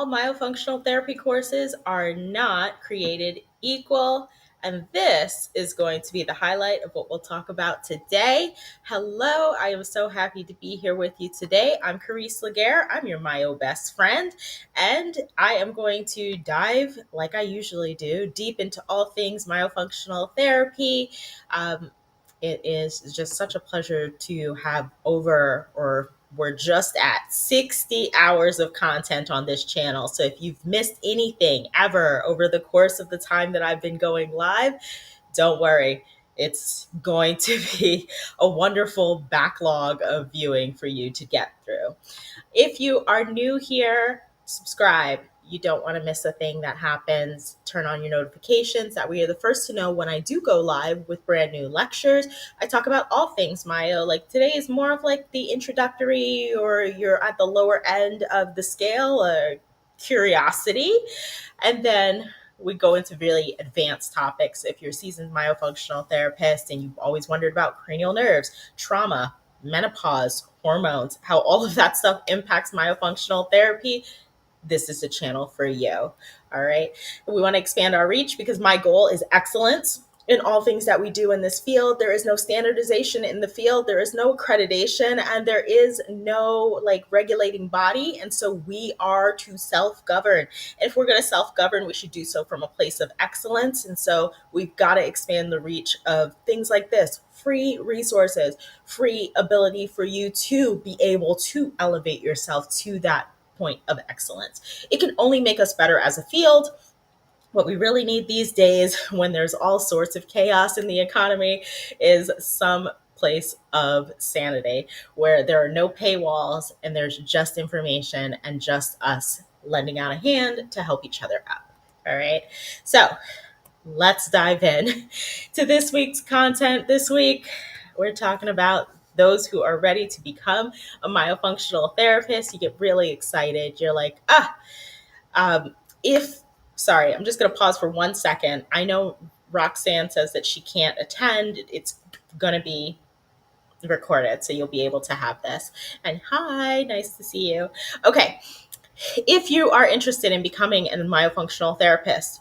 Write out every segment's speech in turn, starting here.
all myofunctional therapy courses are not created equal. And this is going to be the highlight of what we'll talk about today. Hello, I am so happy to be here with you today. I'm Carice Laguerre. I'm your Myo best friend. And I am going to dive, like I usually do, deep into all things myofunctional therapy. It is just such a pleasure to have we're just at 60 hours of content on this channel. So if you've missed anything ever over the course of the time that I've been going live, don't worry. It's going to be a wonderful backlog of viewing for you to get through. If you are new here, subscribe. You don't want to miss a thing that happens. Turn on your notifications. That way you're the first to know when I do go live with brand new lectures. I talk about all things Myo. Like today is more of like the introductory, or you're at the lower end of the scale, curiosity. And then we go into really advanced topics. If you're a seasoned myofunctional therapist and you've always wondered about cranial nerves, trauma, menopause, hormones, how all of that stuff impacts myofunctional therapy, this is a channel for you. All right. We want to expand our reach because my goal is excellence in all things that we do in this field. There is no standardization in the field. There is no accreditation, and there is no regulating body. And so we are to self-govern. And if we're going to self-govern, we should do so from a place of excellence. And so we've got to expand the reach of things like this: free resources, free ability for you to be able to elevate yourself to that point of excellence. It can only make us better as a field. What we really need these days, when there's all sorts of chaos in the economy, is some place of sanity where there are no paywalls and there's just information and just us lending out a hand to help each other out. All right. So let's dive in to this week's content. This week, we're talking about those who are ready to become a myofunctional therapist. You get really excited. You're like, sorry, I'm just going to pause for 1 second. I know Roxanne says that she can't attend. It's going to be recorded, so you'll be able to have this. And hi, nice to see you. Okay, if you are interested in becoming a myofunctional therapist,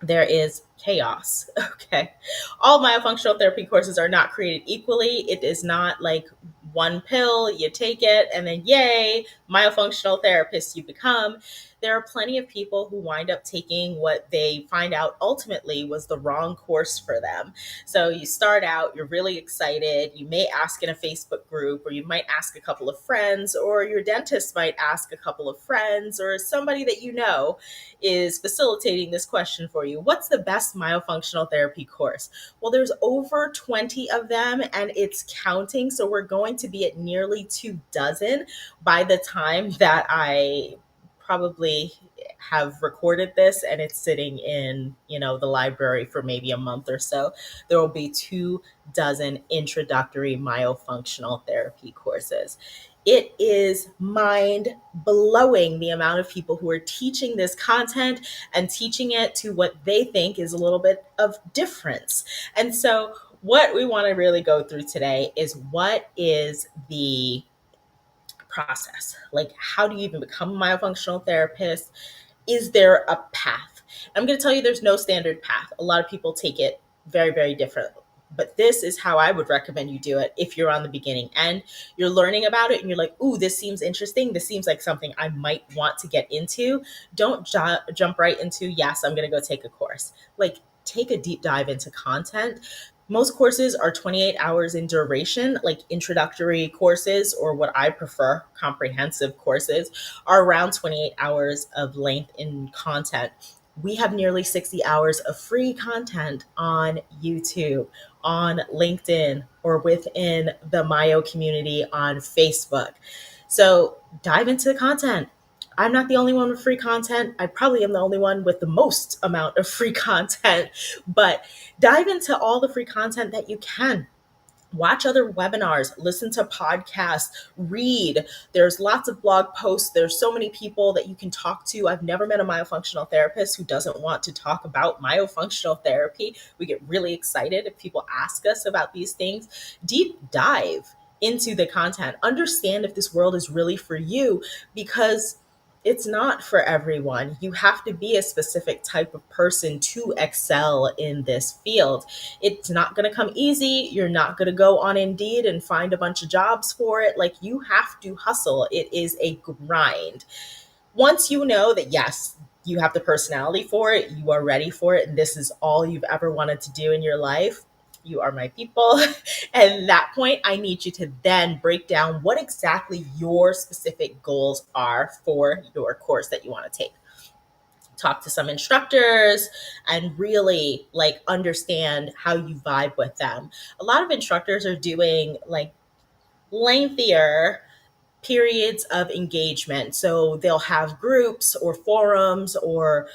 there is chaos. Okay. All myofunctional therapy courses are not created equally. It is not like one pill, you take it, and then yay, myofunctional therapist you become. There are plenty of people who wind up taking what they find out ultimately was the wrong course for them. So you start out, you're really excited. You may ask in a Facebook group, or you might ask a couple of friends, or your dentist might ask a couple of friends, or somebody that you know is facilitating this question for you. What's the best myofunctional therapy course? Well, there's over 20 of them and it's counting. So we're going to be at nearly 24 by the time that I probably have recorded this and it's sitting in, the library for maybe a month or so. There will be 24 introductory myofunctional therapy courses. It is mind blowing the amount of people who are teaching this content and teaching it to what they think is a little bit of difference. And so what we want to really go through today is, what is the process? Like, how do you even become a myofunctional therapist? Is there a path? I'm going to tell you there's no standard path. A lot of people take it very, very differently. But this is how I would recommend you do it if you're on the beginning end. You're learning about it and you're like, ooh, this seems interesting. This seems like something I might want to get into. Don't jump right into, yes, I'm going to go take a course. Like, take a deep dive into content. Most courses are 28 hours in duration. Like, introductory courses, or what I prefer, comprehensive courses, are around 28 hours of length in content. We have nearly 60 hours of free content on YouTube, on LinkedIn, or within the Myo community on Facebook. So dive into the content. I'm not the only one with free content. I probably am the only one with the most amount of free content, but dive into all the free content that you can. Watch other webinars, listen to podcasts, read. There's lots of blog posts. There's so many people that you can talk to. I've never met a myofunctional therapist who doesn't want to talk about myofunctional therapy. We get really excited if people ask us about these things. Deep dive into the content. Understand if this world is really for you, because It's not for everyone. You have to be a specific type of person to excel in this field. It's not going to come easy. You're not going to go on Indeed and find a bunch of jobs for it. Like, you have to hustle. It is a grind. Once you know that, yes, you have the personality for it, you are ready for it, and this is all you've ever wanted to do in your life, you are my people. And at that point, I need you to then break down what exactly your specific goals are for your course that you want to take. Talk to some instructors and really like understand how you vibe with them. A lot of instructors are doing like lengthier periods of engagement. So they'll have groups or forums or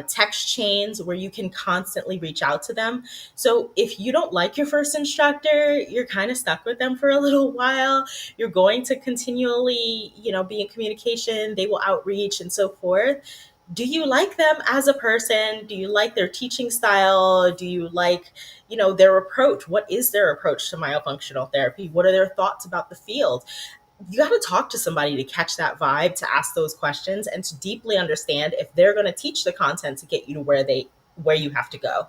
text chains where you can constantly reach out to them. So if you don't like your first instructor, you're kind of stuck with them for a little while. You're going to continually, be in communication. They will outreach and so forth. Do you like them as a person? Do you like their teaching style? Do you like, their approach? What is their approach to myofunctional therapy? What are their thoughts about the field? You got to talk to somebody to catch that vibe, to ask those questions, and to deeply understand if they're going to teach the content to get you to where you have to go.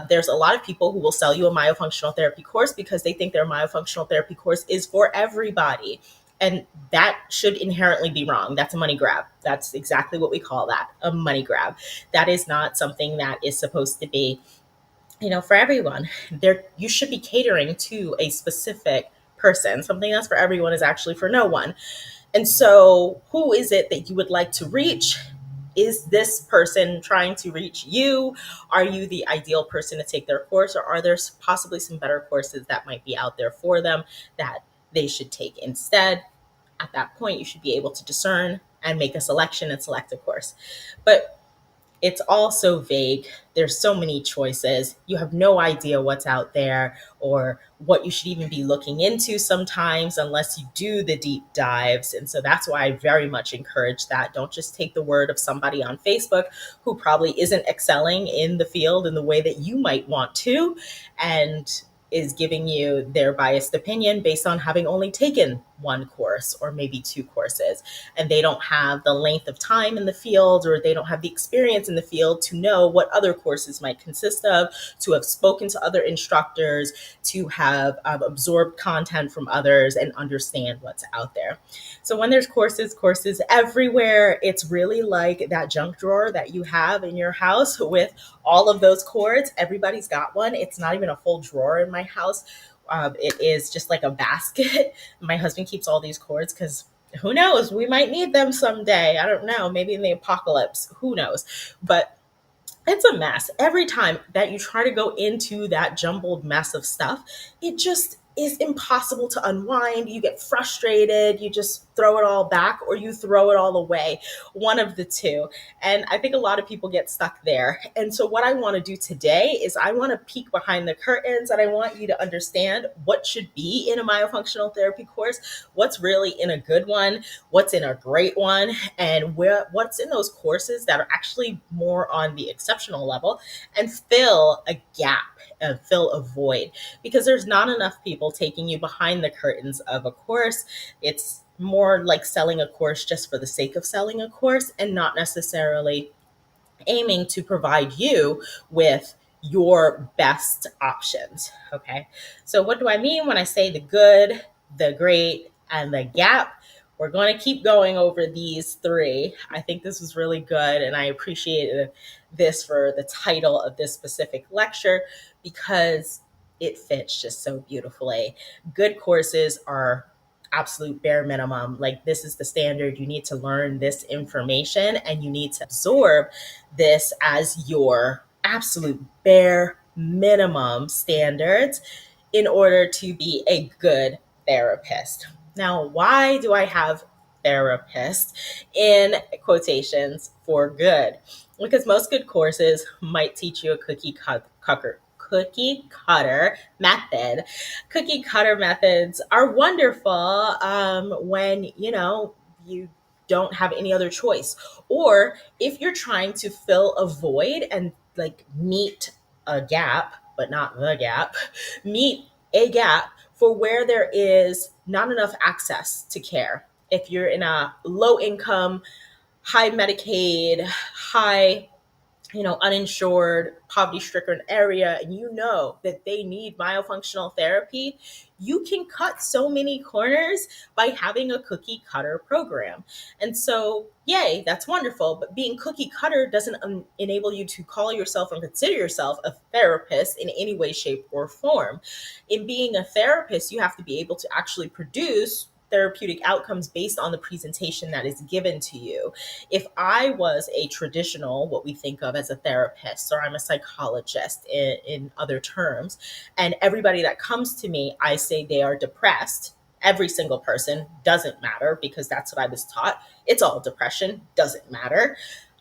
There's a lot of people who will sell you a myofunctional therapy course because they think their myofunctional therapy course is for everybody. And that should inherently be wrong. That's a money grab. That's exactly what we call that, a money grab. That is not something that is supposed to be, for everyone. There, you should be catering to a specific person. Something that's for everyone is actually for no one. And so, who is it that you would like to reach? Is this person trying to reach you? Are you the ideal person to take their course, or are there possibly some better courses that might be out there for them that they should take instead? At that point, you should be able to discern and make a selection and select a course. But it's all so vague. There's so many choices. You have no idea what's out there or what you should even be looking into sometimes unless you do the deep dives. And so that's why I very much encourage that. Don't just take the word of somebody on Facebook who probably isn't excelling in the field in the way that you might want to, and is giving you their biased opinion based on having only taken one course or maybe two courses, and they don't have the length of time in the field, or they don't have the experience in the field to know what other courses might consist of, to have spoken to other instructors, to have absorbed content from others and understand what's out there. So when there's courses everywhere, it's really like that junk drawer that you have in your house with all of those cords. Everybody's got one. It's not even a full drawer in my house. It is just like a basket. My husband keeps all these cords because who knows? We might need them someday. I don't know. Maybe in the apocalypse. Who knows? But it's a mess. Every time that you try to go into that jumbled mess of stuff, it just is impossible to unwind. You get frustrated, you just throw it all back, or you throw it all away. One of the two. And I think a lot of people get stuck there. And so, what I want to do today is I want to peek behind the curtains, and I want you to understand what should be in a myofunctional therapy course, what's really in a good one, what's in a great one, and what's in those courses that are actually more on the exceptional level, and fill a gap and fill a void, because there's not enough people taking you behind the curtains of a course. It's more like selling a course just for the sake of selling a course, and not necessarily aiming to provide you with your best options. Okay. So, what do I mean when I say the good, the great, and the gap? We're going to keep going over these three. I think this was really good, and I appreciated this for the title of this specific lecture because it fits just so beautifully. Good courses are absolute bare minimum. Like, this is the standard. You need to learn this information and you need to absorb this as your absolute bare minimum standards in order to be a good therapist. Now, why do I have therapist in quotations for good? Because most good courses might teach you a cookie cutter method. Cookie cutter methods are wonderful when you don't have any other choice, or if you're trying to fill a void and like meet a gap, but not the gap, meet a gap for where there is not enough access to care. If you're in a low income, high Medicaid, high, uninsured, poverty-stricken area, and you know that they need myofunctional therapy, you can cut so many corners by having a cookie cutter program. And so, yay, that's wonderful. But being cookie cutter doesn't enable you to call yourself and consider yourself a therapist in any way, shape, or form. In being a therapist, you have to be able to actually produce therapeutic outcomes based on the presentation that is given to you. If I was a traditional, what we think of as a therapist, or I'm a psychologist in other terms, and everybody that comes to me, I say they are depressed. Every single person, doesn't matter, because that's what I was taught. It's all depression, doesn't matter.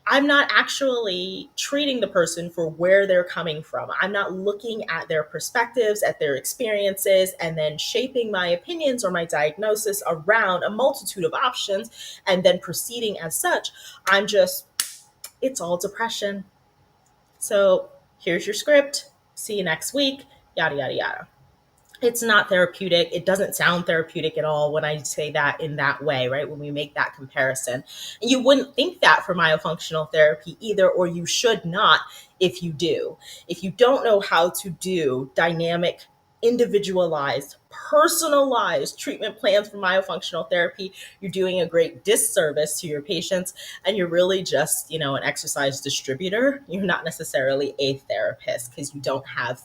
I'm not actually treating the person for where they're coming from. I'm not looking at their perspectives, at their experiences, and then shaping my opinions or my diagnosis around a multitude of options and then proceeding as such. I'm just, it's all depression. So here's your script. See you next week, yada, yada, yada. It's not therapeutic. It doesn't sound therapeutic at all when I say that in that way, right? When we make that comparison. And you wouldn't think that for myofunctional therapy either, or you should not if you do. If you don't know how to do dynamic, individualized, personalized treatment plans for myofunctional therapy, you're doing a great disservice to your patients, and you're really just, an exercise distributor. You're not necessarily a therapist because you don't have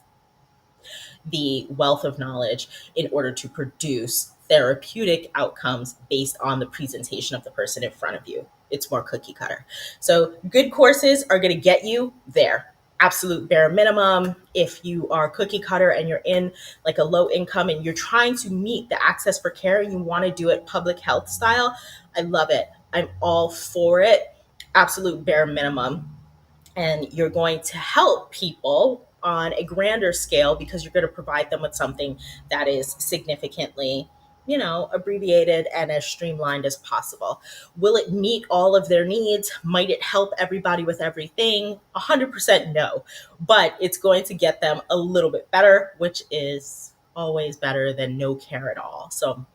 the wealth of knowledge in order to produce therapeutic outcomes based on the presentation of the person in front of you. It's more cookie cutter. So good courses are going to get you there. Absolute bare minimum. If you are cookie cutter and you're in like a low income and you're trying to meet the access for care and you want to do it public health style, I love it. I'm all for it. Absolute bare minimum. And you're going to help people on a grander scale because you're going to provide them with something that is significantly, abbreviated and as streamlined as possible. Will it meet all of their needs? Might it help everybody with everything? 100% no, but it's going to get them a little bit better, which is always better than no care at all. So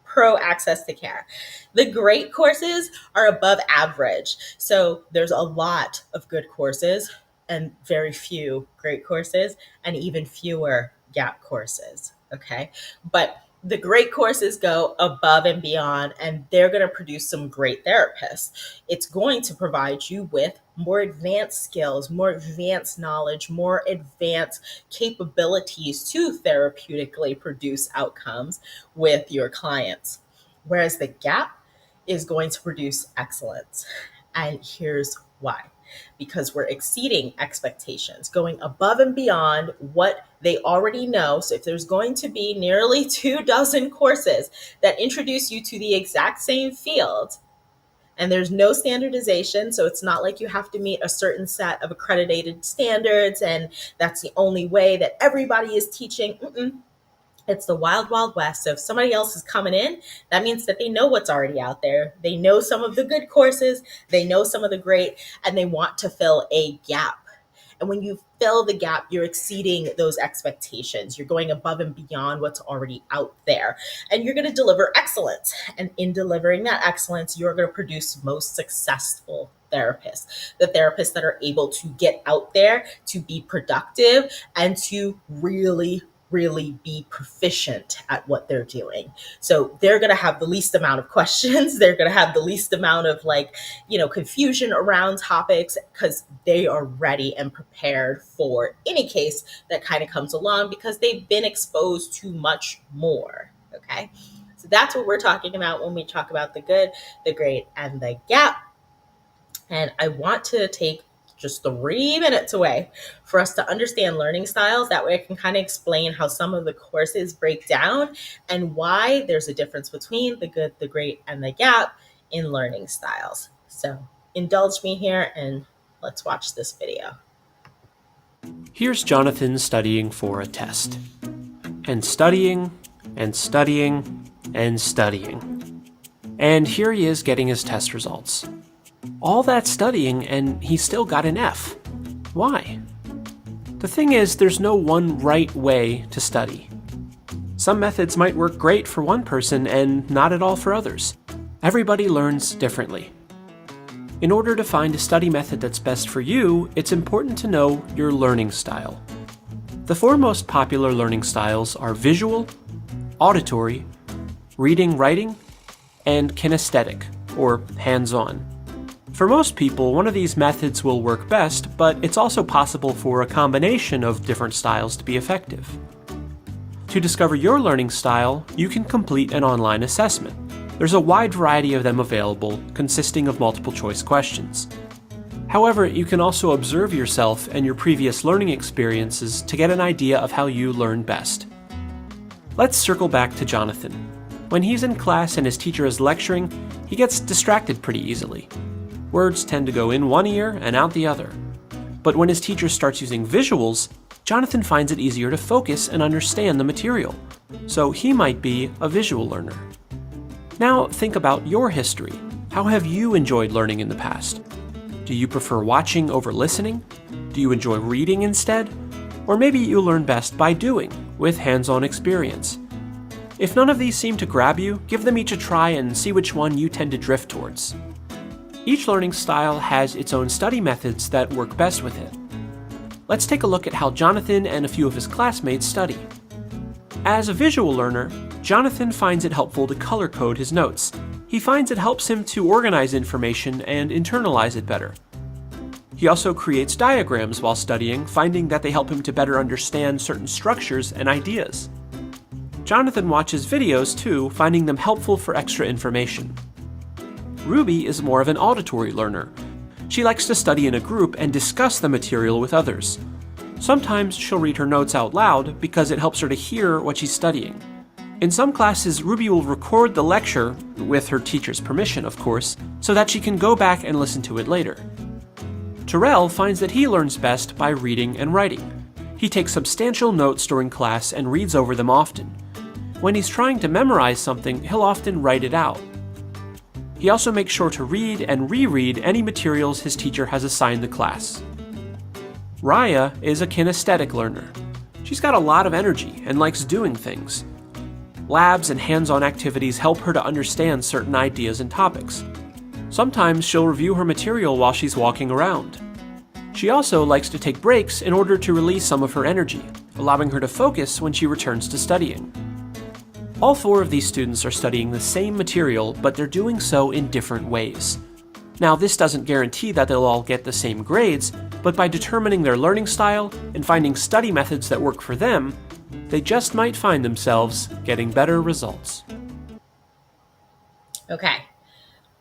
pro access to care. The great courses are above average. So there's a lot of good courses and very few great courses and even fewer gap courses. Okay. But the great courses go above and beyond, and they're going to produce some great therapists. It's going to provide you with more advanced skills, more advanced knowledge, more advanced capabilities to therapeutically produce outcomes with your clients. Whereas the gap is going to produce excellence. And here's why. Because we're exceeding expectations, going above and beyond what they already know. So if there's going to be nearly 24 courses that introduce you to the exact same field, and there's no standardization, so it's not like you have to meet a certain set of accredited standards and that's the only way that everybody is teaching. It's the wild, wild west. So if somebody else is coming in, that means that they know what's already out there. They know some of the good courses, they know some of the great, and they want to fill a gap. And when you fill the gap, you're exceeding those expectations. You're going above and beyond what's already out there. And you're going to deliver excellence. And in delivering that excellence, you're going to produce most successful therapists, the therapists that are able to get out there, to be productive, and to really be proficient at what they're doing. So they're going to have the least amount of questions. They're going to have the least amount of confusion around topics because they are ready and prepared for any case that kind of comes along because they've been exposed to much more. Okay. So that's what we're talking about when we talk about the good, the great, and the gap. And I want to take just 3 minutes away for us to understand learning styles. That way I can kind of explain how some of the courses break down and why there's a difference between the good, the great, and the gap in learning styles. So indulge me here and let's watch this video. Here's Jonathan studying for a test. And studying, and studying, and studying. And here he is getting his test results. All that studying and he still got an F. Why? The thing is, there's no one right way to study. Some methods might work great for one person and not at all for others. Everybody learns differently. In order to find a study method that's best for you, it's important to know your learning style. The four most popular learning styles are visual, auditory, reading-writing, and kinesthetic, or hands-on. For most people, one of these methods will work best, but it's also possible for a combination of different styles to be effective. To discover your learning style, you can complete an online assessment. There's a wide variety of them available, consisting of multiple choice questions. However, you can also observe yourself and your previous learning experiences to get an idea of how you learn best. Let's circle back to Jonathan. When he's in class and his teacher is lecturing, he gets distracted pretty easily. Words tend to go in one ear and out the other. But when his teacher starts using visuals, Jonathan finds it easier to focus and understand the material. So he might be a visual learner. Now think about your history. How have you enjoyed learning in the past? Do you prefer watching over listening? Do you enjoy reading instead? Or maybe you learn best by doing, with hands-on experience. If none of these seem to grab you, give them each a try and see which one you tend to drift towards. Each learning style has its own study methods that work best with it. Let's take a look at how Jonathan and a few of his classmates study. As a visual learner, Jonathan finds it helpful to color code his notes. He finds it helps him to organize information and internalize it better. He also creates diagrams while studying, finding that they help him to better understand certain structures and ideas. Jonathan watches videos too, finding them helpful for extra information. Ruby is more of an auditory learner. She likes to study in a group and discuss the material with others. Sometimes she'll read her notes out loud because it helps her to hear what she's studying. In some classes, Ruby will record the lecture, with her teacher's permission of course, so that she can go back and listen to it later. Terrell finds that he learns best by reading and writing. He takes substantial notes during class and reads over them often. When he's trying to memorize something, he'll often write it out. He also makes sure to read and reread any materials his teacher has assigned the class. Raya is a kinesthetic learner. She's got a lot of energy and likes doing things. Labs and hands-on activities help her to understand certain ideas and topics. Sometimes she'll review her material while she's walking around. She also likes to take breaks in order to release some of her energy, allowing her to focus when she returns to studying. All four of these students are studying the same material, but they're doing so in different ways. Now, this doesn't guarantee that they'll all get the same grades, but by determining their learning style and finding study methods that work for them, they just might find themselves getting better results. Okay.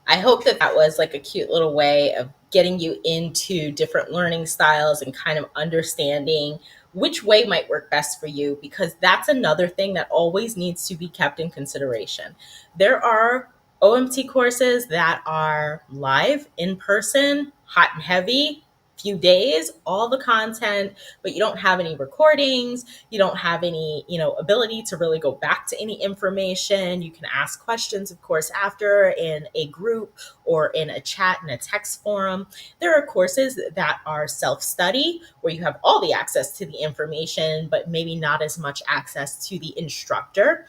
I hope that that was like a cute little way of getting you into different learning styles and kind of understanding which way might work best for you, because that's another thing that always needs to be kept in consideration. There are OMT courses that are live, in person, hot and heavy, few days, all the content, but you don't have any recordings, you don't have any, ability to really go back to any information. You can ask questions, of course, after in a group or in a chat in a text forum. There are courses that are self-study where you have all the access to the information, but maybe not as much access to the instructor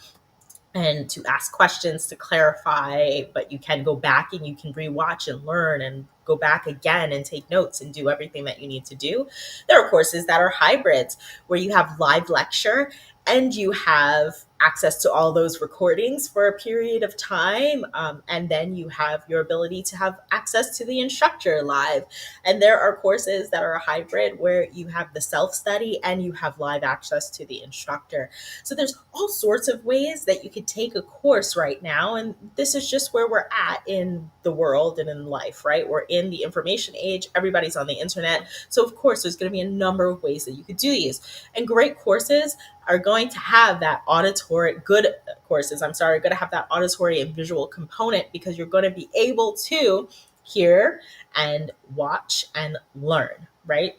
and to ask questions to clarify, but you can go back and you can rewatch and learn and go back again and take notes and do everything that you need to do. There are courses that are hybrids where you have live lecture and you have access to all those recordings for a period of time. And then you have your ability to have access to the instructor live. And there are courses that are a hybrid where you have the self-study and you have live access to the instructor. So there's all sorts of ways that you could take a course right now. And this is just where we're at in the world and in life, right? We're in the information age. Everybody's on the internet. So of course, there's going to be a number of ways that you could do these. And great courses are going to have that auditory, good courses, I'm sorry, are going to have that auditory and visual component, because you're going to be able to hear and watch and learn, right?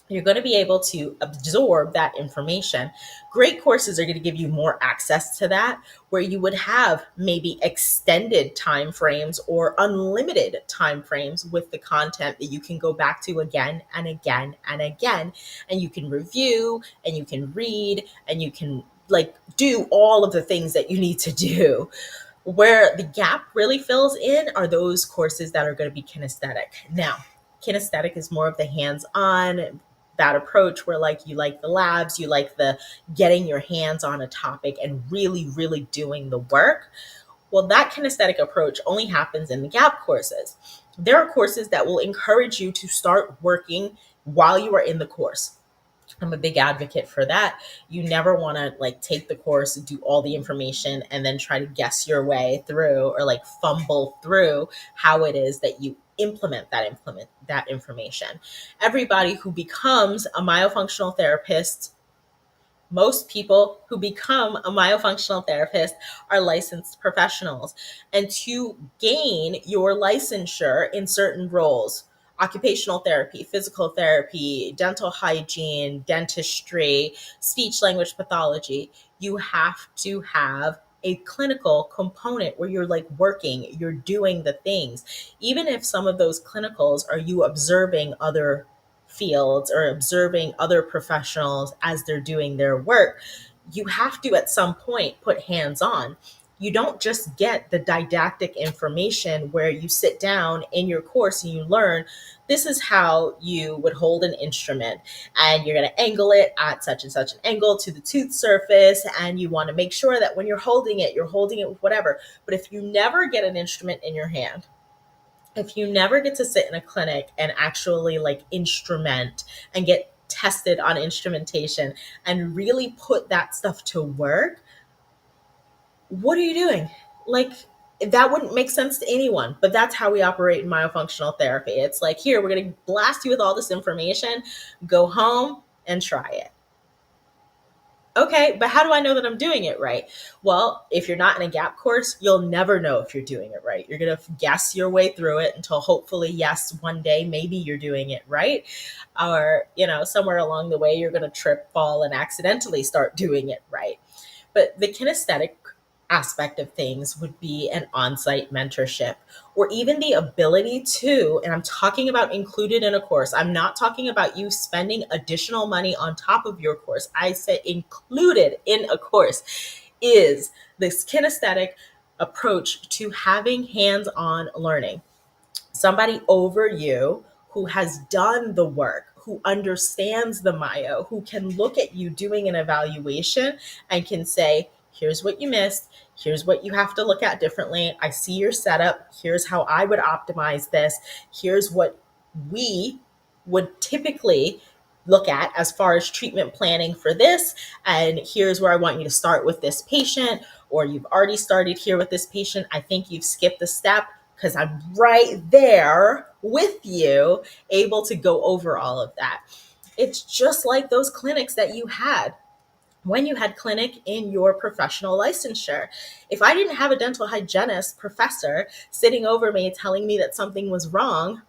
You're going to be able to absorb that information. Great courses are going to give you more access to that, where you would have maybe extended time frames or unlimited time frames with the content that you can go back to again and again and again. And you can review and you can read and you can do all of the things that you need to do. Where the gap really fills in are those courses that are going to be kinesthetic. Now, kinesthetic is more of the hands-on, that approach where like you like the labs, you like the getting your hands on a topic and really, really doing the work. Well, that kinesthetic approach only happens in the gap courses. There are courses that will encourage you to start working while you are in the course. I'm a big advocate for that. You never want to like take the course, do all the information, and then try to guess your way through or like fumble through how it is that you implement that information. Everybody who becomes a myofunctional therapist, most people who become a myofunctional therapist are licensed professionals. And to gain your licensure in certain roles, occupational therapy, physical therapy, dental hygiene, dentistry, speech language pathology, you have to have a clinical component where you're like working, you're doing the things. Even if some of those clinicals are you observing other fields or observing other professionals as they're doing their work, you have to at some point put hands on. You don't just get the didactic information where you sit down in your course and you learn this is how you would hold an instrument, and you're going to angle it at such and such an angle to the tooth surface, and you want to make sure that when you're holding it with whatever. But if you never get an instrument in your hand, if you never get to sit in a clinic and actually like instrument and get tested on instrumentation and really put that stuff to work, what are you doing? Like, that wouldn't make sense to anyone, but that's how we operate in myofunctional therapy. It's like, here, we're going to blast you with all this information, go home and try it. Okay, but how do I know that I'm doing it right? Well, if you're not in a gap course, you'll never know if you're doing it right. You're going to guess your way through it until hopefully, yes, one day maybe you're doing it right. Or, somewhere along the way, you're going to trip, fall, and accidentally start doing it right. But the kinesthetic aspect of things would be an on site mentorship, or even the ability to, and I'm talking about included in a course. I'm not talking about you spending additional money on top of your course. I said included in a course is this kinesthetic approach to having hands on learning. Somebody over you who has done the work, who understands the Myo, who can look at you doing an evaluation and can say, here's what you missed. Here's what you have to look at differently. I see your setup. Here's how I would optimize this. Here's what we would typically look at as far as treatment planning for this. And here's where I want you to start with this patient, or you've already started here with this patient. I think you've skipped a step because I'm right there with you, able to go over all of that. It's just like those clinics that you had when you had clinic in your professional licensure. If I didn't have a dental hygienist professor sitting over me telling me that something was wrong,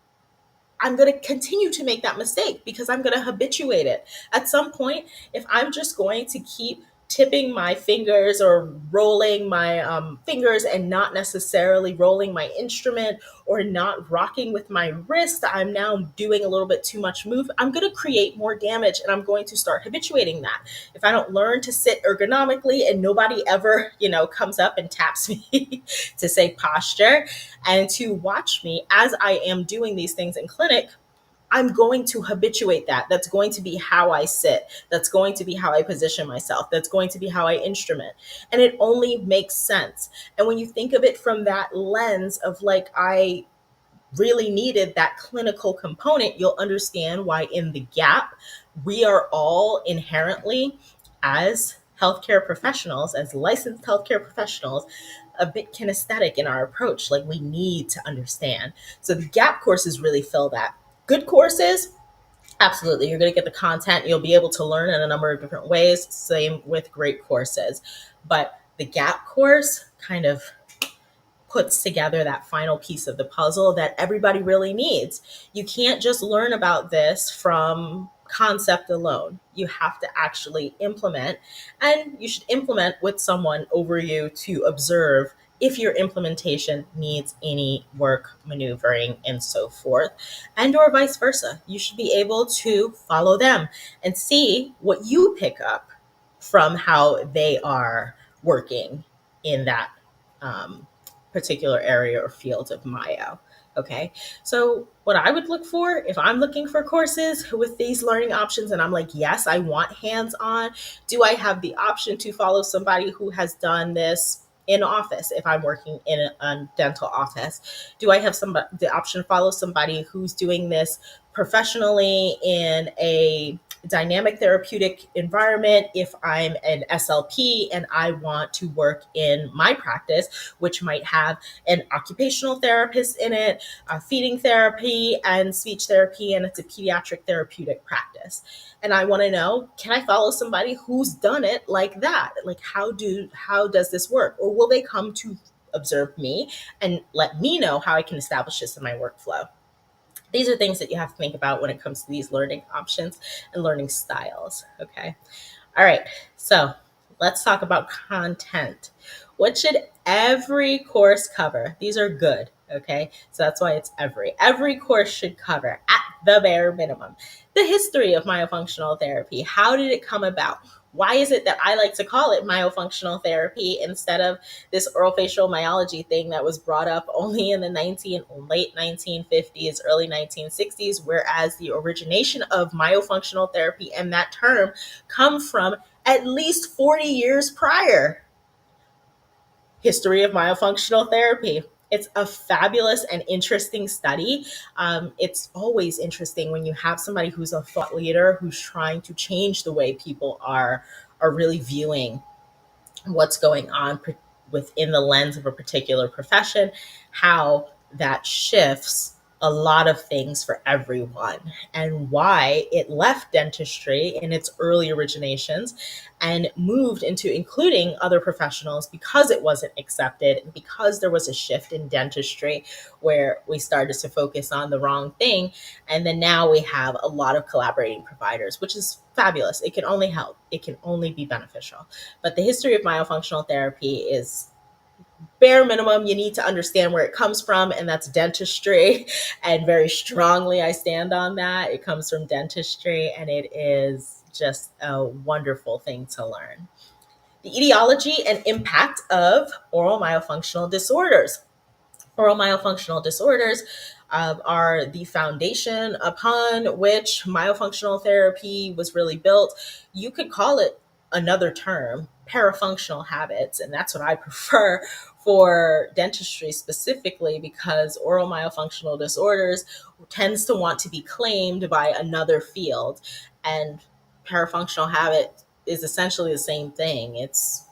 I'm going to continue to make that mistake because I'm going to habituate it. At some point, if I'm just going to keep tipping my fingers or rolling my fingers and not necessarily rolling my instrument, or not rocking with my wrist, I'm now doing a little bit too much move. I'm going to create more damage and I'm going to start habituating that. If I don't learn to sit ergonomically and nobody ever, comes up and taps me to say posture and to watch me as I am doing these things in clinic, I'm going to habituate that. That's going to be how I sit. That's going to be how I position myself. That's going to be how I instrument. And it only makes sense. And when you think of it from that lens of like, I really needed that clinical component, you'll understand why in the gap, we are all inherently, as healthcare professionals, as licensed healthcare professionals, a bit kinesthetic in our approach. Like, we need to understand. So the gap courses really fill that. Good courses, absolutely. You're going to get the content. You'll be able to learn in a number of different ways. Same with great courses. But the gap course kind of puts together that final piece of the puzzle that everybody really needs. You can't just learn about this from concept alone. You have to actually implement, and you should implement with someone over you to observe if your implementation needs any work, maneuvering, and so forth, and or vice versa. You should be able to follow them and see what you pick up from how they are working in that um, particular area or field of Myo. Okay, so what I would look for if I'm looking for courses with these learning options, and I'm like, yes, I want hands on, do I have the option to follow somebody who has done this in office if I'm working in a dental office? Do I have the option to follow somebody who's doing this professionally in a dynamic therapeutic environment if I'm an SLP and I want to work in my practice, which might have an occupational therapist in it, feeding therapy and speech therapy, and it's a pediatric therapeutic practice. And I want to know, can I follow somebody who's done it like that? Like how does this work? Or will they come to observe me and let me know how I can establish this in my workflow? These are things that you have to think about when it comes to these learning options and learning styles. Okay. All right. So let's talk about content. What should every course cover? These are good. Okay. So that's why it's every. Every course should cover, at the bare minimum, the history of myofunctional therapy. How did it come about? Why is it that I like to call it myofunctional therapy instead of this orofacial myology thing that was brought up only in the late 1950s, early 1960s, whereas the origination of myofunctional therapy and that term come from at least 40 years prior? History of myofunctional therapy. It's a fabulous and interesting study. It's always interesting when you have somebody who's a thought leader who's trying to change the way people are really viewing what's going on within the lens of a particular profession, how that shifts a lot of things for everyone, and why it left dentistry in its early originations and moved into including other professionals because it wasn't accepted and because there was a shift in dentistry where we started to focus on the wrong thing. And then now we have a lot of collaborating providers, which is fabulous. It can only help, it can only be beneficial. But the history of myofunctional therapy is bare minimum. You need to understand where it comes from, and that's dentistry. And very strongly, I stand on that. It comes from dentistry, and it is just a wonderful thing to learn. The etiology and impact of oral myofunctional disorders. Oral myofunctional disorders are the foundation upon which myofunctional therapy was really built. You could call it another term, parafunctional habits, and that's what I prefer for dentistry specifically, because oral myofunctional disorders tends to want to be claimed by another field, and parafunctional habit is essentially the same thing. It's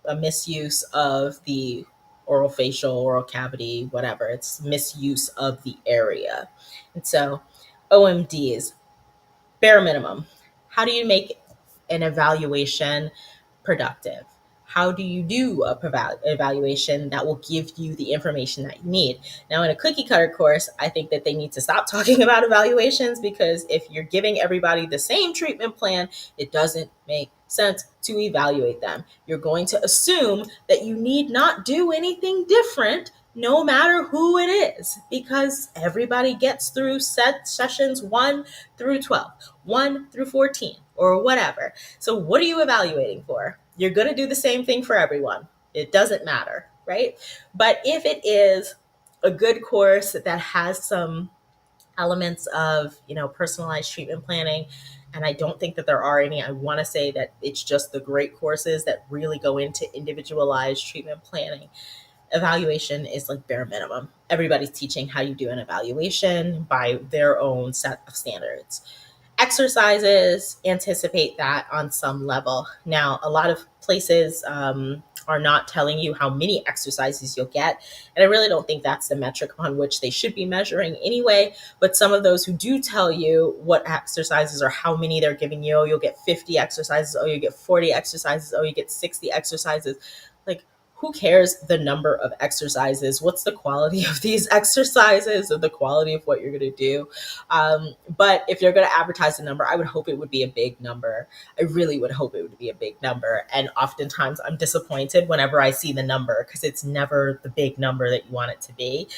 a misuse of the oral facial, oral cavity, whatever. It's misuse of the area. And so OMDs, bare minimum. How do you make an evaluation productive? How do you do a evaluation that will give you the information that you need? Now, in a cookie cutter course, I think that they need to stop talking about evaluations, because if you're giving everybody the same treatment plan, it doesn't make sense to evaluate them. You're going to assume that you need not do anything different no matter who it is, because everybody gets through set sessions 1 through 12, 1 through 14, or whatever. So, what are you evaluating for? You're going to do the same thing for everyone. It doesn't matter, right? But if it is a good course that has some elements of, personalized treatment planning, and I don't think that there are any. I want to say that it's just the great courses that really go into individualized treatment planning. Evaluation is like bare minimum. Everybody's teaching how you do an evaluation by their own set of standards. Exercises, anticipate that on some level. Now, a lot of places are not telling you how many exercises you'll get, and I really don't think that's the metric on which they should be measuring anyway. But some of those who do tell you what exercises or how many they're giving you, oh, you'll get 50 exercises, oh, you get 40 exercises, oh, you get 60 exercises. Like, who cares the number of exercises? What's the quality of these exercises or the quality of what you're going to do? But if you're going to advertise a number, I would hope it would be a big number. I really would hope it would be a big number. And oftentimes I'm disappointed whenever I see the number, because it's never the big number that you want it to be.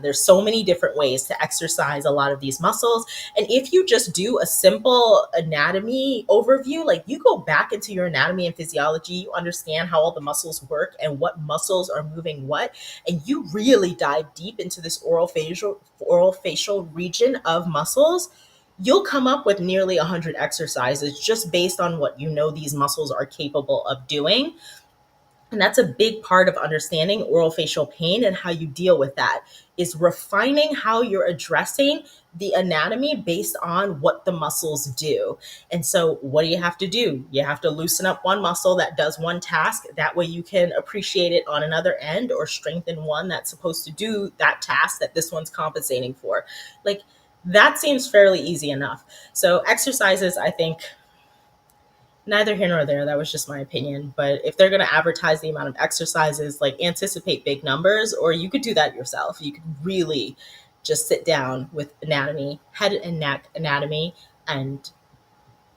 There's so many different ways to exercise a lot of these muscles. And if you just do a simple anatomy overview, like you go back into your anatomy and physiology, you understand how all the muscles work and what what muscles are moving what, and you really dive deep into this oral facial region of muscles, you'll come up with nearly 100 exercises just based on what you know these muscles are capable of doing. And that's a big part of understanding oral facial pain, and how you deal with that is refining how you're addressing the anatomy based on what the muscles do. And so, what do you have to do? You have to loosen up one muscle that does one task. That way, you can appreciate it on another end, or strengthen one that's supposed to do that task that this one's compensating for. Like, that seems fairly easy enough. So, exercises, I think, neither here nor there. That was just my opinion. But if they're going to advertise the amount of exercises, like, anticipate big numbers, or you could do that yourself. You could really just sit down with anatomy, head and neck anatomy, and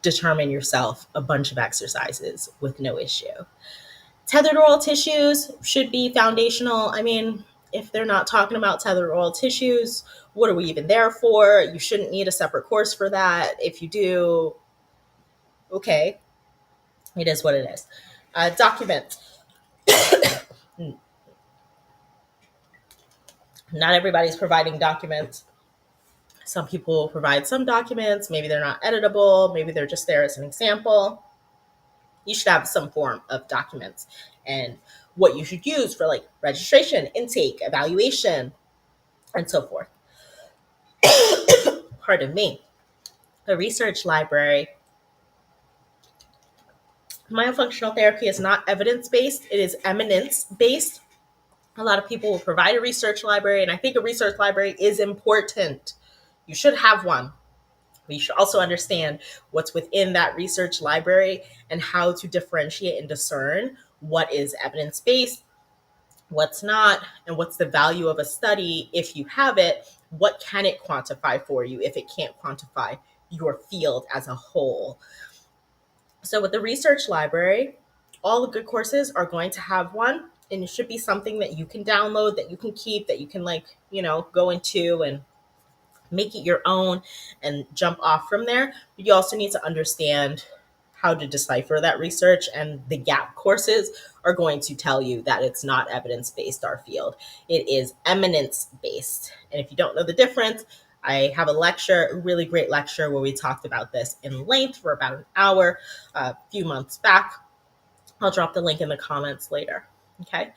determine yourself a bunch of exercises with no issue. Tethered oral tissues should be foundational. I mean, if they're not talking about tethered oral tissues, what are we even there for? You shouldn't need a separate course for that. If you do, okay, it is what it is. Document. Not everybody's providing documents. Some people will provide some documents. Maybe they're not editable. Maybe they're just there as an example. You should have some form of documents, and what you should use for, like, registration, intake, evaluation, and so forth. Pardon me. The research library. Myofunctional therapy is not evidence based, it is eminence based. A lot of people will provide a research library, and I think a research library is important. You should have one. But you should also understand what's within that research library, and how to differentiate and discern what is evidence based, what's not, and what's the value of a study if you have it. What can it quantify for you if it can't quantify your field as a whole? So, with the research library, all the good courses are going to have one, and it should be something that you can download, that you can keep, that you can, like, go into and make it your own and jump off from there. But you also need to understand how to decipher that research, and the gap courses are going to tell you that it's not evidence based, our field. It is eminence based. And if you don't know the difference, I have a lecture, a really great lecture, where we talked about this in length for about an hour a few months back. I'll drop the link in the comments later. Okay.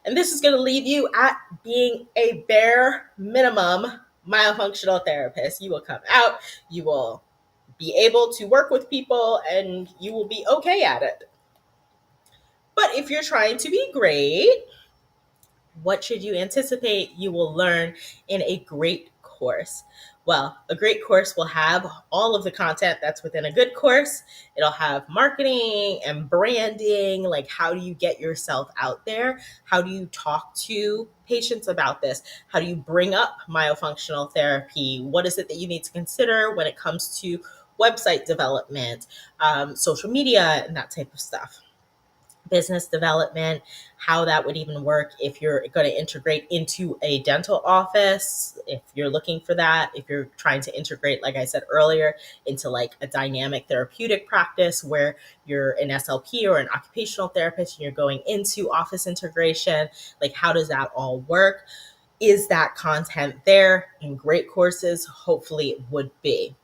And this is going to leave you at being a bare minimum myofunctional therapist. You will come out, you will be able to work with people, and you will be okay at it. But if you're trying to be great, what should you anticipate you will learn in a great course? Well, a great course will have all of the content that's within a good course. It'll have marketing and branding, like, how do you get yourself out there? How do you talk to patients about this? How do you bring up myofunctional therapy? What is it that you need to consider when it comes to website development, social media, and that type of stuff? Business development, how that would even work if you're going to integrate into a dental office, if you're looking for that, if you're trying to integrate, like I said earlier, into, like, a dynamic therapeutic practice where you're an SLP or an occupational therapist and you're going into office integration. Like, how does that all work? Is that content there in great courses? Hopefully it would be.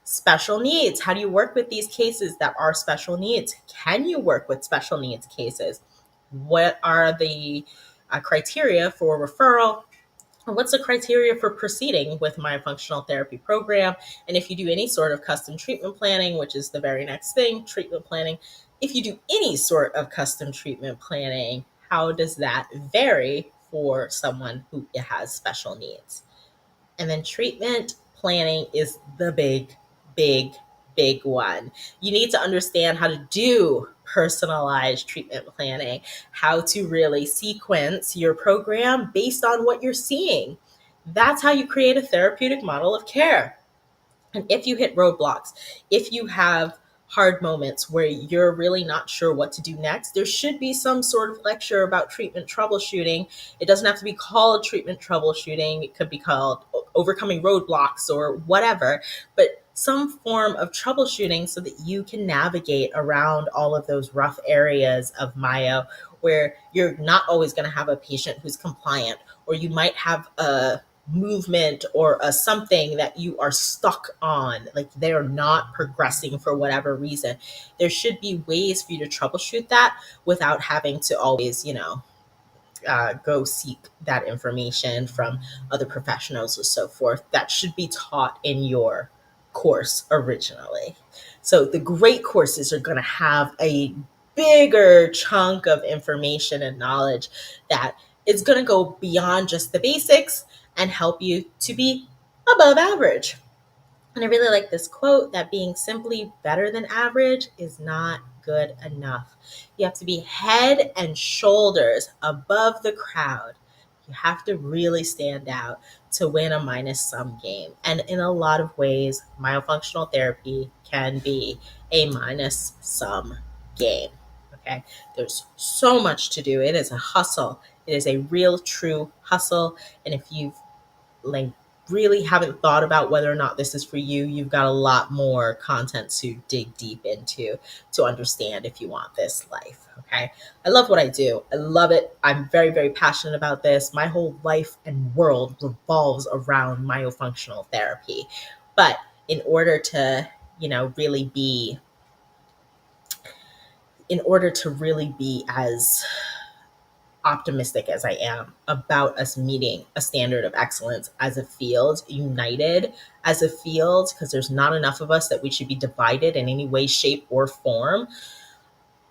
Special needs. How do you work with these cases that are special needs? Can you work with special needs cases? What are the criteria for referral? And what's the criteria for proceeding with my functional therapy program? And if you do any sort of custom treatment planning, which is the very next thing, treatment planning, if you do any sort of custom treatment planning, how does that vary for someone who has special needs? And then treatment planning is the big, big one. You need to understand how to do personalized treatment planning, how to really sequence your program based on what you're seeing. That's how you create a therapeutic model of care. And if you hit roadblocks, if you have hard moments where you're really not sure what to do next, there should be some sort of lecture about treatment troubleshooting. It doesn't have to be called treatment troubleshooting. It could be called overcoming roadblocks or whatever, but some form of troubleshooting so that you can navigate around all of those rough areas of myo, where you're not always going to have a patient who's compliant, or you might have a movement or a something that you are stuck on, like they're not progressing for whatever reason. There should be ways for you to troubleshoot that without having to always, go seek that information from other professionals or so forth. That should be taught in your course originally. So the great courses are going to have a bigger chunk of information and knowledge that is going to go beyond just the basics and help you to be above average. And I really like this quote that being simply better than average is not good enough. You have to be head and shoulders above the crowd. You have to really stand out to win a minus sum game. And in a lot of ways, myofunctional therapy can be a minus sum game. Okay. There's so much to do. It is a hustle. It is a real, true hustle. And if you've like really haven't thought about whether or not this is for you, you've got a lot more content to dig deep into to understand if you want this life. Okay. I love what I do. I love it. I'm very, very passionate about this. My whole life and world revolves around myofunctional therapy. But in order to, really be, as optimistic as I am about us meeting a standard of excellence as a field, united as a field, because there's not enough of us that we should be divided in any way, shape, or form.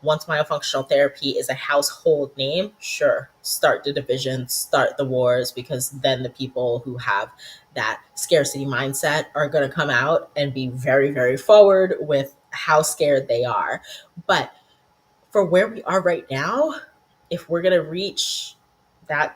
Once myofunctional therapy is a household name, sure, start the divisions, start the wars, because then the people who have that scarcity mindset are going to come out and be very, very forward with how scared they are. But for where we are right now, if we're going to reach that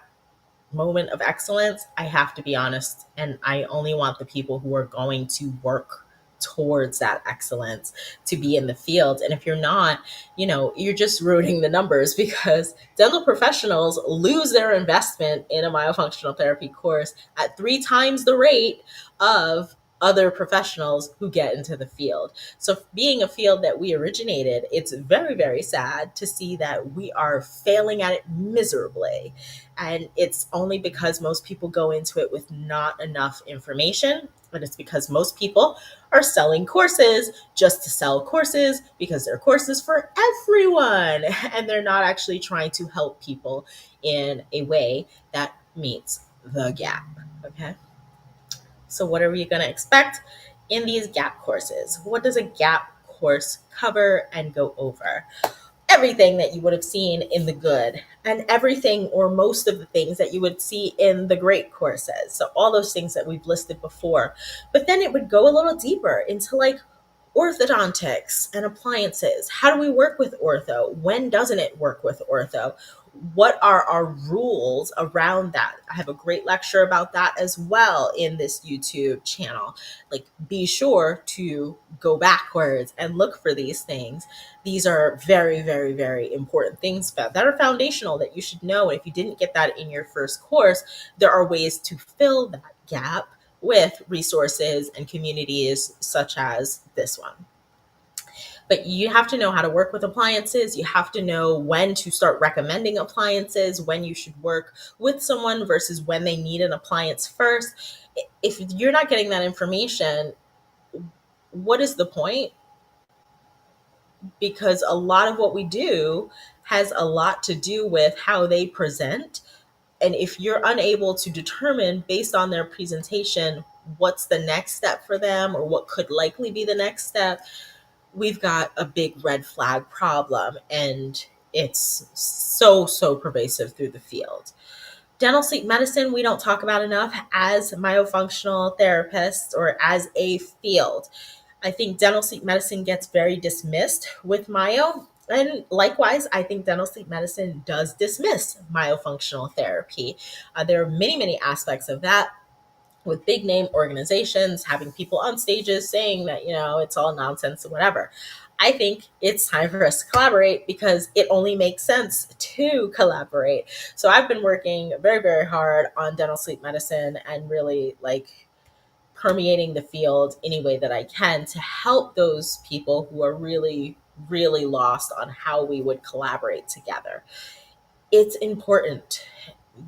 moment of excellence, I have to be honest. And I only want the people who are going to work towards that excellence to be in the field. And if you're not, you're just ruining the numbers, because dental professionals lose their investment in a myofunctional therapy course at 3 times the rate of other professionals who get into the field. So, being a field that we originated, it's very, very sad to see that we are failing at it miserably. And it's only because most people go into it with not enough information. And it's because most people are selling courses just to sell courses, because they're courses for everyone. And they're not actually trying to help people in a way that meets the gap. Okay. So, what are we going to expect in these gap courses? What does a gap course cover and go over? Everything that you would have seen in the good, and everything or most of the things that you would see in the great courses. So all those things that we've listed before. But then it would go a little deeper into like orthodontics and appliances. How do we work with ortho? When doesn't it work with ortho? What are our rules around that? I have a great lecture about that as well in this YouTube channel. Like, be sure to go backwards and look for these things. These are very, very, very important things that are foundational that you should know. And if you didn't get that in your first course, there are ways to fill that gap with resources and communities such as this one. But you have to know how to work with appliances. You have to know when to start recommending appliances, when you should work with someone versus when they need an appliance first. If you're not getting that information, what is the point? Because a lot of what we do has a lot to do with how they present. And if you're unable to determine based on their presentation what's the next step for them, or what could likely be the next step, we've got a big red flag problem. And it's so, so pervasive through the field. Dental sleep medicine, we don't talk about enough as myofunctional therapists or as a field. I think dental sleep medicine gets very dismissed with myo. And likewise, I think dental sleep medicine does dismiss myofunctional therapy. There are many, many aspects of that, with big name organizations having people on stages saying that, it's all nonsense or whatever. I think it's time for us to collaborate, because it only makes sense to collaborate. So I've been working very, very hard on dental sleep medicine and really permeating the field any way that I can to help those people who are really, really lost on how we would collaborate together. It's important.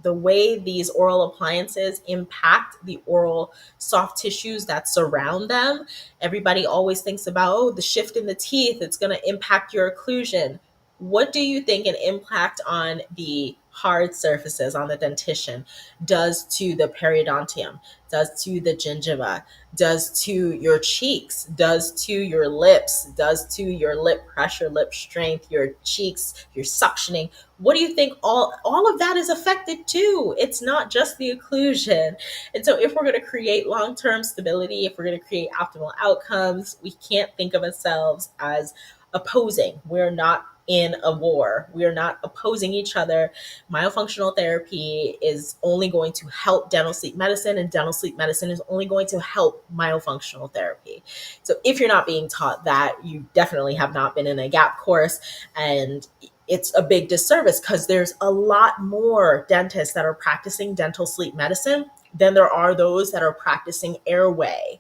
The way these oral appliances impact the oral soft tissues that surround them. Everybody always thinks about, oh, the shift in the teeth, it's going to impact your occlusion. What do you think an impact on the hard surfaces on the dentition does to the periodontium, does to the gingiva, does to your cheeks, does to your lips, does to your lip pressure, lip strength, your cheeks, your suctioning? What do you think? All of that is affected too. It's not just the occlusion. And so if we're going to create long-term stability, if we're going to create optimal outcomes, we can't think of ourselves as opposing. We're not in a war. We are not opposing each other. Myofunctional therapy is only going to help dental sleep medicine, and dental sleep medicine is only going to help myofunctional therapy. So if you're not being taught that, you definitely have not been in a gap course, and it's a big disservice because there's a lot more dentists that are practicing dental sleep medicine than there are those that are practicing airway.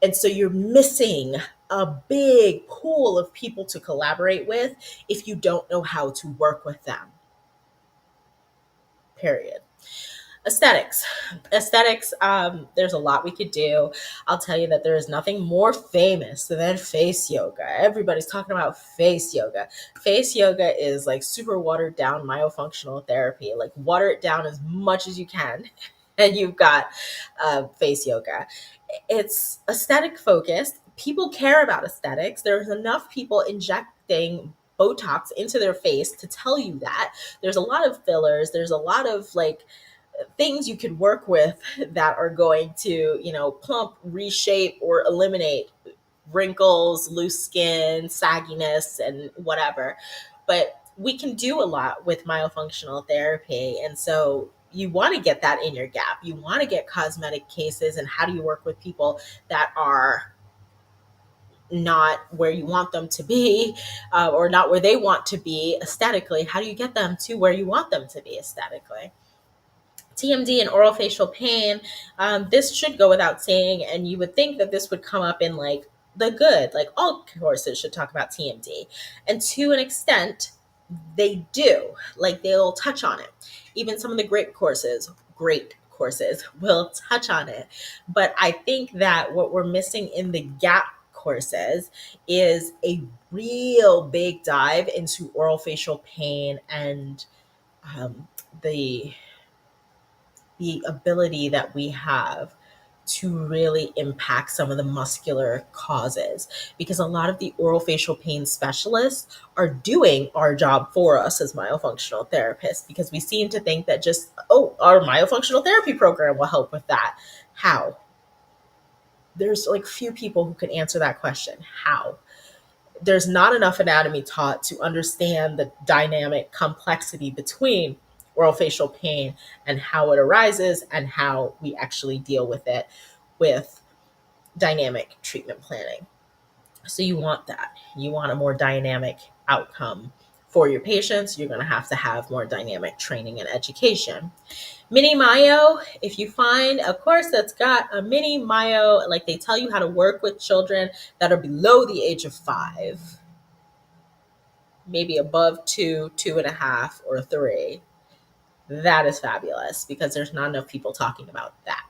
And so you're missing a big pool of people to collaborate with if you don't know how to work with them. Period. Aesthetics. There's a lot we could do. I'll tell you that there is nothing more famous than face yoga. Everybody's talking about face yoga. Face yoga is like super watered down myofunctional therapy. Like, water it down as much as you can, and you've got face yoga. It's aesthetic focused. People care about aesthetics. There's enough people injecting Botox into their face to tell you that. There's a lot of fillers. There's a lot of like things you could work with that are going to, plump, reshape, or eliminate wrinkles, loose skin, sagginess, and whatever. But we can do a lot with myofunctional therapy. And so you want to get that in your gap. You want to get cosmetic cases. And how do you work with people that are not where you want them to be, or not where they want to be aesthetically? How do you get them to where you want them to be aesthetically? TMD and oral facial pain. This should go without saying, and you would think that this would come up in like the good, like all courses should talk about TMD. And to an extent, they do. Like, they'll touch on it. Even some of the great courses will touch on it. But I think that what we're missing in the gap courses is a real big dive into oral facial pain and the ability that we have to really impact some of the muscular causes, because a lot of the oral facial pain specialists are doing our job for us as myofunctional therapists, because we seem to think that just, oh, our myofunctional therapy program will help with that. How? There's like few people who can answer that question. How? There's not enough anatomy taught to understand the dynamic complexity between oral facial pain and how it arises and how we actually deal with it with dynamic treatment planning. So you want that. You want a more dynamic outcome for your patients. You're going to have more dynamic training and education. Mini Myo, if you find a course that's got a mini Myo, like they tell you how to work with children that are below the age of 5, maybe above 2, 2.5, or 3, that is fabulous, because there's not enough people talking about that.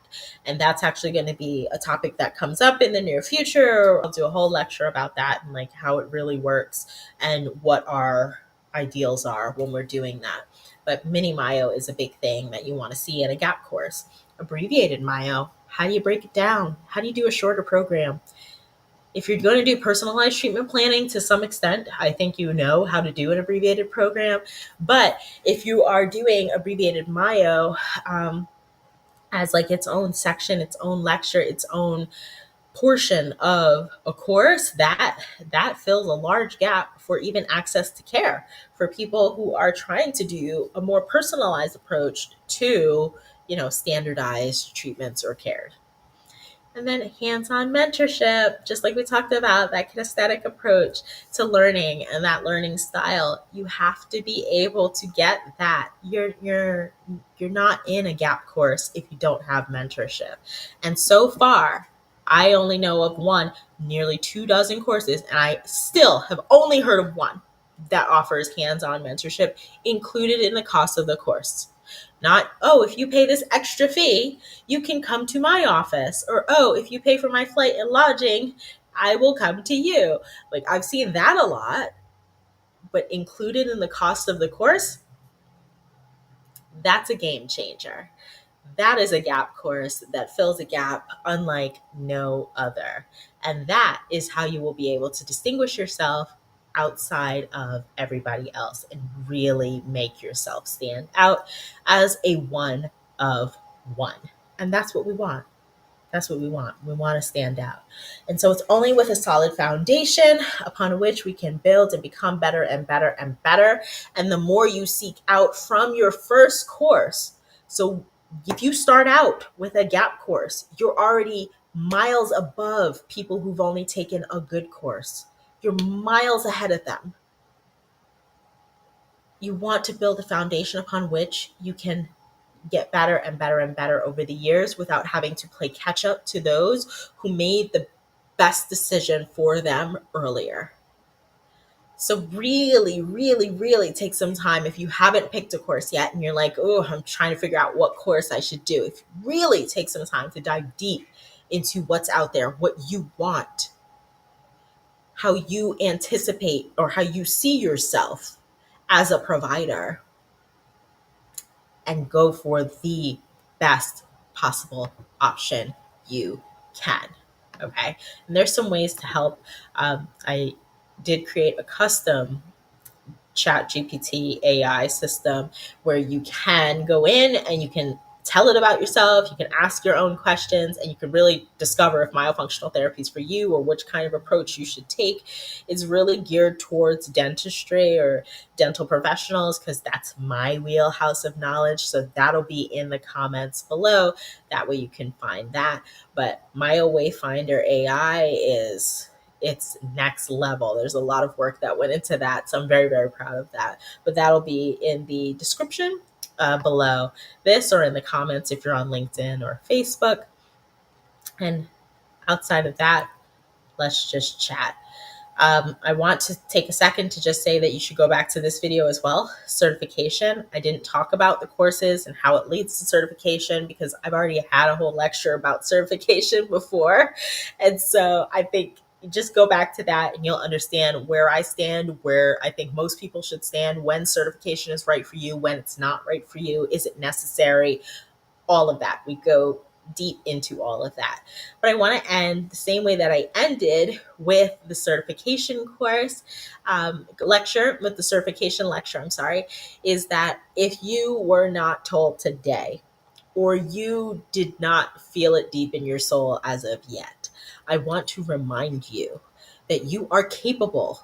And that's actually going to be a topic that comes up in the near future. I'll do a whole lecture about that and like how it really works and what our ideals are when we're doing that. But mini Myo is a big thing that you want to see in a gap course. Abbreviated Myo, how do you break it down? How do you do a shorter program? If you're going to do personalized treatment planning to some extent, I think you know how to do an abbreviated program. But if you are doing abbreviated Myo as like its own section, its own lecture, its own portion of a course, that fills a large gap for even access to care for people who are trying to do a more personalized approach to, standardized treatments or care. And then hands-on mentorship, just like we talked about, that kinesthetic approach to learning and that learning style. You have to be able to get that. You're not in a gap course if you don't have mentorship. And so far, I only know of one, nearly 2 dozen courses, and I still have only heard of one that offers hands-on mentorship included in the cost of the course. Not, oh, if you pay this extra fee, you can come to my office. Or, oh, if you pay for my flight and lodging, I will come to you. Like, I've seen that a lot, but included in the cost of the course, that's a game changer. That is a gap course that fills a gap unlike no other. And that is how you will be able to distinguish yourself outside of everybody else and really make yourself stand out as a one of one. And that's what we want. That's what we want. We want to stand out. And so it's only with a solid foundation upon which we can build and become better and better and better. And the more you seek out from your first course, so if you start out with a gap course, you're already miles above people who've only taken a good course. You're miles ahead of them. You want to build a foundation upon which you can get better and better and better over the years without having to play catch up to those who made the best decision for them earlier. So really, really, really take some time if you haven't picked a course yet and you're like, oh, I'm trying to figure out what course I should do. If you really take some time to dive deep into what's out there, what you want, how you anticipate or how you see yourself as a provider, and go for the best possible option you can. Okay. And there's some ways to help. I did create a custom chat GPT AI system where you can go in and you can tell it about yourself, you can ask your own questions, and you can really discover if myofunctional therapy is for you or which kind of approach you should take. It's really geared towards dentistry or dental professionals because that's my wheelhouse of knowledge. So that'll be in the comments below. That way you can find that. But Myo Wayfinder AI is, it's next level. There's a lot of work that went into that. So I'm very, very proud of that. But that'll be in the description below this or in the comments if you're on LinkedIn or Facebook. And outside of that, let's just chat. I want to take a second to just say that you should go back to this video as well. Certification. I didn't talk about the courses and how it leads to certification because I've already had a whole lecture about certification before. And so I think just go back to that and you'll understand where I stand, where I think most people should stand, when certification is right for you, when it's not right for you, is it necessary, all of that. We go deep into all of that. But I want to end the same way that I ended with the certification course lecture, with the certification lecture, I'm sorry, is that if you were not told today, or you did not feel it deep in your soul as of yet, I want to remind you that you are capable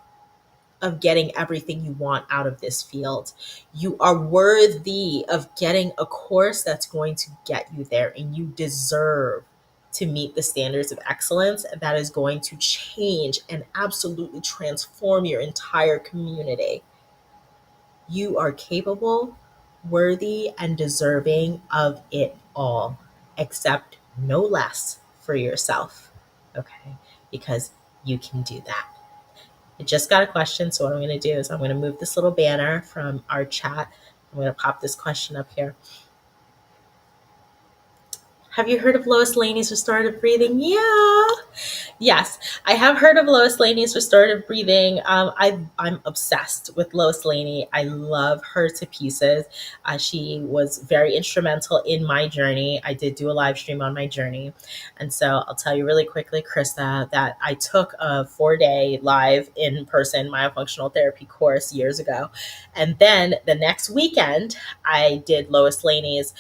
of getting everything you want out of this field. You are worthy of getting a course that's going to get you there, and you deserve to meet the standards of excellence that is going to change and absolutely transform your entire community. You are capable, worthy, and deserving of it all. Accept no less for yourself, okay? Because you can do that. I just got a question, so what I'm going to do is I'm going to move this little banner from our chat. I'm going to pop this question up here. Have you heard of Lois Laney's restorative breathing? Yeah. Yes, I have heard of Lois Laney's restorative breathing. I'm obsessed with Lois Laney. I love her to pieces. She was very instrumental in my journey. I did do a live stream on my journey. And so I'll tell you really quickly, Krista, that I took a 4-day live in-person myofunctional therapy course years ago. And then the next weekend, I did Lois Laney's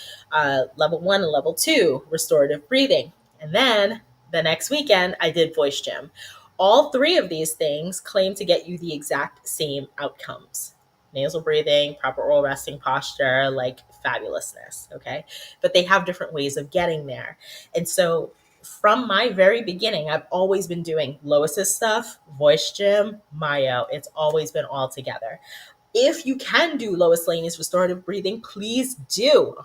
level 1 and level 2 restorative breathing. And then the next weekend, I did voice gym. All three of these things claim to get you the exact same outcomes: nasal breathing, proper oral resting posture, like fabulousness. Okay. But they have different ways of getting there. And so from my very beginning, I've always been doing Lois's stuff, voice gym, Myo. It's always been all together. If you can do Lois Laney's restorative breathing, please do.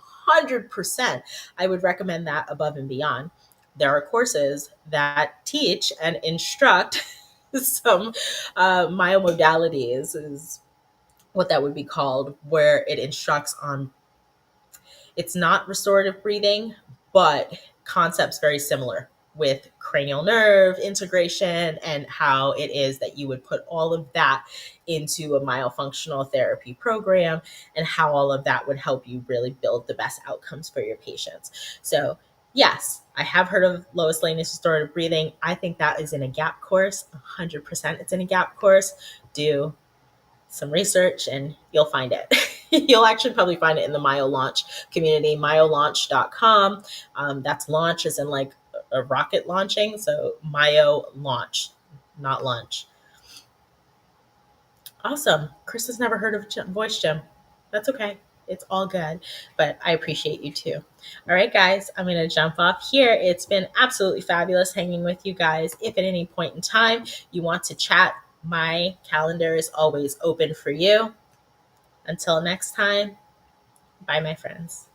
100%. I would recommend that above and beyond. there are courses that teach and instruct some myomodalities, is what that would be called, where it instructs on, it's not restorative breathing, but concepts very similar with cranial nerve integration and how it is that you would put all of that into a myofunctional therapy program, and how all of that would help you really build the best outcomes for your patients. So, yes, I have heard of Lois Lane's restorative breathing. I think that is in a gap course. 100% it's in a gap course. Do some research and you'll find it. You'll actually probably find it in the Myo Launch community, myolaunch.com. That's launch as in like a rocket launching. So Myo Launch, not lunch. Awesome. Chris has never heard of Voice Gym. That's okay. It's all good. But I appreciate you too. All right, guys, I'm going to jump off here. It's been absolutely fabulous hanging with you guys. If at any point in time you want to chat, my calendar is always open for you. Until next time, bye, my friends.